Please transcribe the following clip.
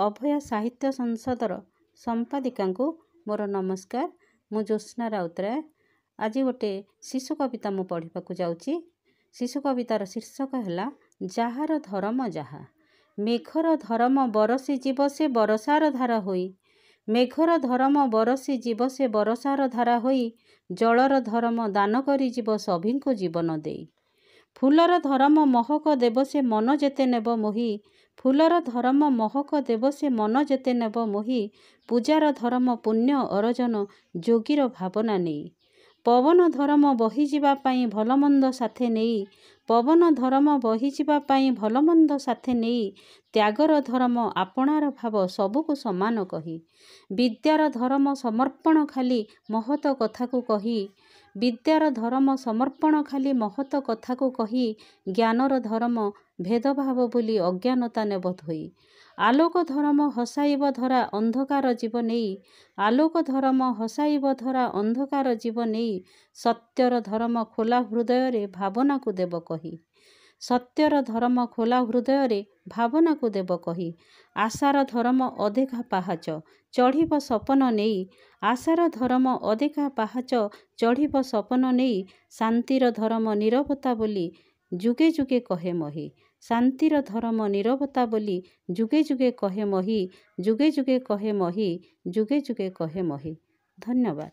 ଅଭୟା ସାହିତ୍ୟ ସଂସଦର ସମ୍ପାଦିକାଙ୍କୁ ମୋର ନମସ୍କାର। ମୁଁ ଜ୍ୟୋତ୍ସ୍ନା ରାଉତରାୟ। ଆଜି ଗୋଟେ ଶିଶୁ କବିତା ମୁଁ ପଢ଼ିବାକୁ ଯାଉଛି। ଶିଶୁ କବିତାର ଶୀର୍ଷକ ହେଲା ଯାହାର ଧରମ ଯାହା। ମେଘର ଧରମ ବରସି ଯିବ ସେ ବରଷାର ଧାରା ହୋଇ। ମେଘର ଧରମ ବରସି ଯିବ ସେ ବରଷାର ଧାରା ହୋଇ। ଜଳର ଧରମ ଦାନ କରିଯିବ ସଭିଙ୍କୁ ଜୀବନ ଦେଇ। ଫୁଲର ଧରମ ମହକ ଦେବ ସେ ମନ ଯେତେ ନେବ ମୋହି। ଫୁଲର ଧରମ ମହକ ଦେବ ସେ ମନ ଯେତେ ନେବ ମୋହି। ପୂଜାର ଧରମ ପୁଣ୍ୟ ଅରଜନ ଯୋଗୀର ଭାବନା ନେଇ। ପବନ ଧରମ ବହିଯିବା ପାଇଁ ଭଲମନ୍ଦ ସାଥେ ନେଇ। ପବନ ଧରମ ବହିଯିବା ପାଇଁ ଭଲମନ୍ଦ ସାଥେ ନେଇ। ତ୍ୟାଗର ଧରମ ଆପଣାର ଭାବ ସବୁକୁ ସମାନ କହି। ବିଦ୍ୟାର ଧରମ ସମର୍ପଣ ଖାଲି ମହତ କଥାକୁ କହି। ବିଦ୍ୟାର ଧରମ ସମର୍ପଣ ଖାଲି ମହତ କଥାକୁ କହି। ଜ୍ଞାନର ଧରମ ଭେଦଭାବ ବୋଲି ଅଜ୍ଞାନତା ନେବ ଧୋଇ। ଆଲୋକ ଧରମ ହସାଇବ ଧରା ଅନ୍ଧକାର ଯିବ ନେଇ। ଆଲୋକ ଧରମ ହସାଇବ ଧରା ଅନ୍ଧକାର ଯିବ ନେଇ। ସତ୍ୟର ଧରମ ଖୋଲା ହୃଦୟରେ ଭାବନାକୁ ଦେବ କହି। ସତ୍ୟର ଧରମ ଖୋଲା ହୃଦୟରେ ଭାବନାକୁ ଦେବ କହି। ଆଶାର ଧରମ ଅଦେଖା ପାହାଚ ଚଢ଼ିବ ସପନ ନେଇ। ଆଶାର ଧରମ ଅଦେଖା ପାହାଚ ଚଢ଼ିବ ସପନ ନେଇ। ଶାନ୍ତିର ଧରମ ନୀରବତା ବୋଲି ଯୁଗେ ଯୁଗେ କହେ ମହି। ଶାନ୍ତିର ଧରମ ନୀରବତା ବୋଲି ଯୁଗେ ଯୁଗେ କହେ ମହି। ଯୁଗେ ଯୁଗେ କହେ ମହି। ଯୁଗେ ଯୁଗେ କହେ ମହି। ଧନ୍ୟବାଦ।